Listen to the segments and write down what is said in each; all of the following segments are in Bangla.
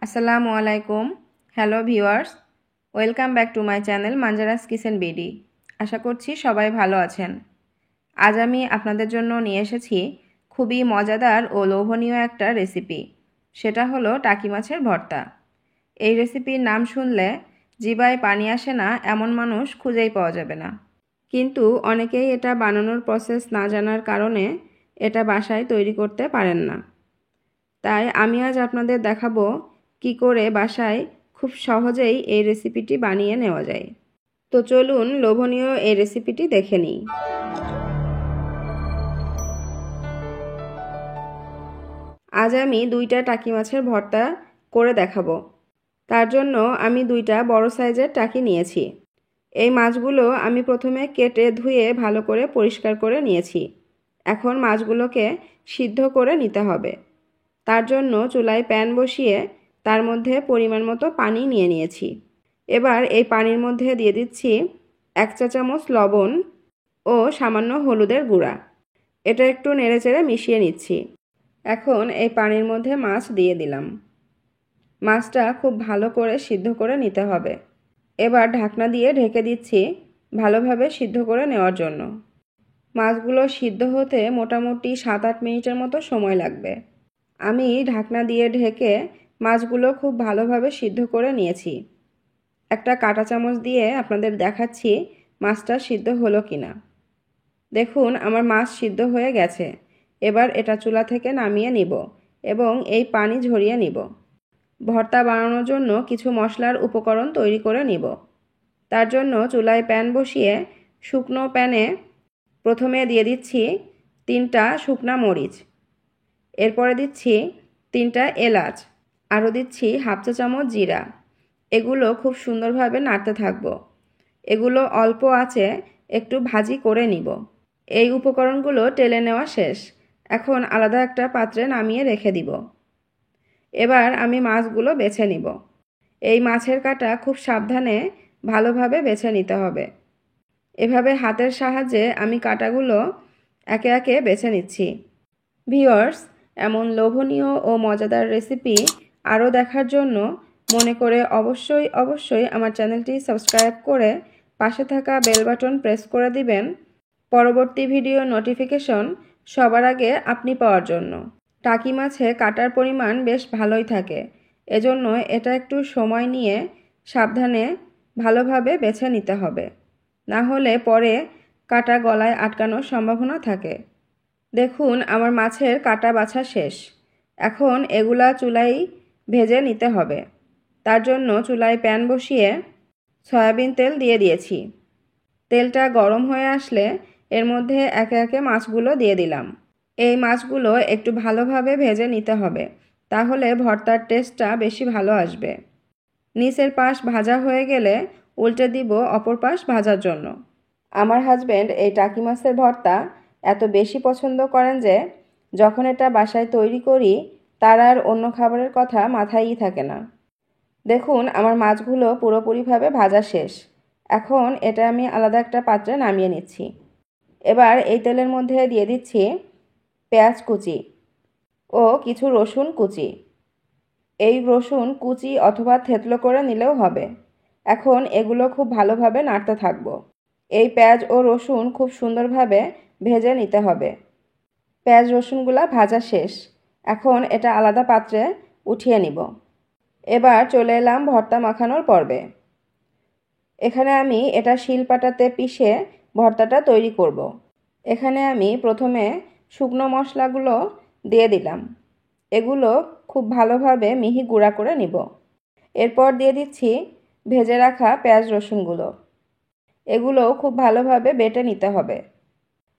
আসসালামু আলাইকুম। Hello viewers, welcome back to my channel Manjara's kitchen BD. আশা করছি সবাই ভালো আছেন। আজ আমি আপনাদের জন্য নিয়ে এসেছি খুবই মজাদার ও লোভনীয় একটা রেসিপি। সেটা হলো টাকি মাছের ভর্তা। এই রেসিপির নাম শুনলে জিভায় পানি আসে না এমন মানুষ খুঁজেই পাওয়া যাবে না। কিন্তু অনেকেই এটা বানানোর প্রসেস না জানার কারণে এটা বাসায় তৈরি করতে পারেন না। তাই আমি আজ আপনাদের দেখাবো কি করে বাসায় খুব সহজেই এই রেসিপিটি বানিয়ে নেওয়া যায়। তো চলুন লোভনীয় এই রেসিপিটি দেখে নিই। আজ আমি 2টা টাকি মাছের ভর্তা করে দেখাবো। তার জন্য আমি 2টা বড় সাইজের টাকি নিয়েছি। এই মাছগুলো আমি প্রথমে কেটে ধুয়ে ভালো করে পরিষ্কার করে নিয়েছি। এখন মাছগুলোকে সিদ্ধ করে নিতে হবে। তার জন্য চুলায় প্যান বসিয়ে তার মধ্যে পরিমাণ মতো পানি নিয়ে নিয়েছি। এবার এই পানির মধ্যে দিয়ে দিচ্ছি 1 চা চামচ লবণ ও সামান্য হলুদের গুঁড়া। এটা একটু নেড়েচেড়ে মিশিয়ে নিচ্ছি। এখন এই পানির মধ্যে মাছ দিয়ে দিলাম। মাছটা খুব ভালো করে সিদ্ধ করে নিতে হবে। এবার ঢাকনা দিয়ে ঢেকে দিচ্ছি ভালোভাবে সিদ্ধ করে নেওয়ার জন্য। মাছগুলো সিদ্ধ হতে মোটামুটি 7-8 মিনিটের মতো সময় লাগবে। আমি ঢাকনা দিয়ে ঢেকে মাছগুলো খুব ভালোভাবে সিদ্ধ করে নিয়েছি। একটা কাঁটা চামচ দিয়ে আপনাদের দেখাচ্ছি মাছটা সিদ্ধ হলো কিনা। দেখুন আমার মাছ সিদ্ধ হয়ে গেছে। এবার এটা চুলা থেকে নামিয়ে নিব এবং এই পানি ঝরিয়ে নিব। ভর্তা বানানোর জন্য কিছু মশলার উপকরণ তৈরি করে নিব। তার জন্য চুলায় প্যান বসিয়ে শুকনো প্যানে প্রথমে দিয়ে দিচ্ছি 3টা শুকনা মরিচ। এরপরে দিচ্ছি 3টা এলাচ, আরও দিচ্ছি 1/2 চা চামচ জিরা। এগুলো খুব সুন্দরভাবে নাড়তে থাকব। এগুলো অল্প আঁচে একটু ভাজি করে নিব। এই উপকরণগুলো টেলে নেওয়া শেষ। এখন আলাদা একটা পাত্রে নামিয়ে রেখে দিব। এবার আমি মাছগুলো বেছে নিব। এই মাছের কাঁটা খুব সাবধানে ভালোভাবে বেছে নিতে হবে। এভাবে হাতের সাহায্যে আমি কাঁটাগুলো একে একে বেছে নিচ্ছি। ভিউয়ার্স, এমন লোভনীয় ও মজাদার রেসিপি আরও দেখার জন্য মনে করে অবশ্যই আমার চ্যানেলটি সাবস্ক্রাইব করে পাশে থাকা বেল বাটন প্রেস করে দিবেন পরবর্তী ভিডিও নোটিফিকেশন সবার আগে আপনি পাওয়ার জন্য। টাকি মাছে কাটার পরিমাণ বেশ ভালোই থাকে, এজন্য এটা একটু সময় নিয়ে সাবধানে ভালোভাবে বেছে নিতে হবে, না হলে পরে কাটা গলায় আটকানোর সম্ভাবনা থাকে। দেখুন আমার মাছের কাটা বাছা শেষ। এখন এগুলা চুলায় ভেজে নিতে হবে। তার জন্য চুলায় প্যান বসিয়ে সয়াবিন তেল দিয়ে দিয়েছি। তেলটা গরম হয়ে আসলে এর মধ্যে একে একে মাছগুলো দিয়ে দিলাম। এই মাছগুলো একটু ভালোভাবে ভেজে নিতে হবে, তাহলে ভর্তার টেস্টটা বেশি ভালো আসবে। নিচের পাশ ভাজা হয়ে গেলে উল্টে দিব অপর পাশ ভাজার জন্য। আমার হাজব্যান্ড এই টাকি মাছের ভর্তা এত বেশি পছন্দ করেন যে যখন এটা বাসায় তৈরি করি তার আর অন্য খাবারের কথা মাথায়ই থাকে না। দেখুন আমার মাছগুলো পুরোপুরিভাবে ভাজা শেষ। এখন এটা আমি আলাদা একটা পাত্রে নামিয়ে নিচ্ছি। এবার এই তেলের মধ্যে দিয়ে দিচ্ছি পেঁয়াজ কুচি ও কিছু রসুন কুচি। এই রসুন কুচি অথবা থেতলো করে নিলেও হবে। এখন এগুলো খুব ভালোভাবে নাড়তে থাকবো। এই পেঁয়াজ ও রসুন খুব সুন্দরভাবে ভেজে নিতে হবে। পেঁয়াজ রসুনগুলা ভাজা শেষ। এখন এটা আলাদা পাত্রে উঠিয়ে নিব। এবার চলে এলাম ভর্তা মাখানোর পর্বে। এখানে আমি এটা শিলপাটাতে পিষে ভর্তাটা তৈরি করব। এখানে আমি প্রথমে শুকনো মশলাগুলো দিয়ে দিলাম। এগুলো খুব ভালোভাবে মিহি গুঁড়া করে নিব। এরপর দিয়ে দিচ্ছি ভেজে রাখা পেঁয়াজ রসুনগুলো। এগুলো খুব ভালোভাবে বেটে নিতে হবে।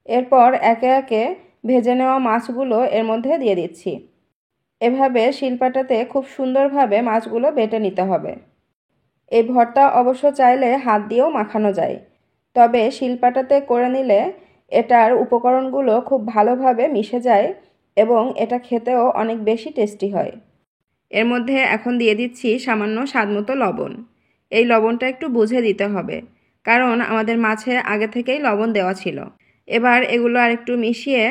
এরপর একে একে ভেজে নেওয়া মাছগুলো এর মধ্যে দিয়ে দিচ্ছি। এভাবে শিলপাটাতে খুব সুন্দরভাবে মাছগুলো বেটে নিতে হবে। এই ভর্তা অবশ্য চাইলে হাত দিয়েও মাখানো যায়, তবে শিলপাটাতে করে নিলে এটার উপকরণগুলো খুব ভালোভাবে মিশে যায় এবং এটা খেতেও অনেক বেশি টেস্টি হয়। এর মধ্যে এখন দিয়ে দিচ্ছি সামান্য স্বাদমতো লবণ। এই লবণটা একটু বুঝে দিতে হবে, কারণ আমাদের মাছে আগে থেকেই লবণ দেওয়া ছিল। এবার এগুলো আরেকটু মিশিয়ে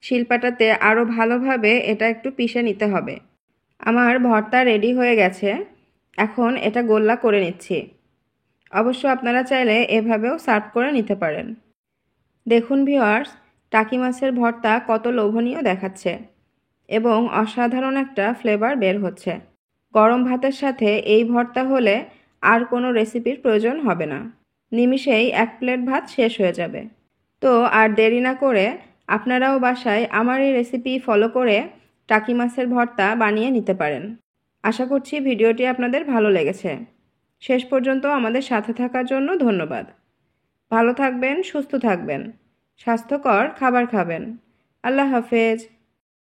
শিলপাটাতে আরও ভালোভাবে এটা একটু পিষে নিতে হবে। আমার ভর্তা রেডি হয়ে গেছে। এখন এটা গোল্লা করে নিচ্ছি। অবশ্য আপনারা চাইলে এভাবেও সার্ভ করে নিতে পারেন। দেখুন ভিউয়ার্স, টাকি মাছের ভর্তা কত লোভনীয় দেখাচ্ছে এবং অসাধারণ একটা ফ্লেভার বের হচ্ছে। গরম ভাতের সাথে এই ভর্তা হলে আর কোনো রেসিপির প্রয়োজন হবে না। নিমিষেই 1 প্লেট ভাত শেষ হয়ে যাবে। তো আর দেরি না করে আপনারাও বাসায় আমার এই রেসিপি ফলো করে টাকি মাছের ভর্তা বানিয়ে নিতে পারেন। আশা করছি ভিডিওটি আপনাদের ভালো লেগেছে। শেষ পর্যন্ত আমাদের সাথে থাকার জন্য ধন্যবাদ। ভালো থাকবেন, সুস্থ থাকবেন, স্বাস্থ্যকর খাবার খাবেন। আল্লাহ হাফেজ।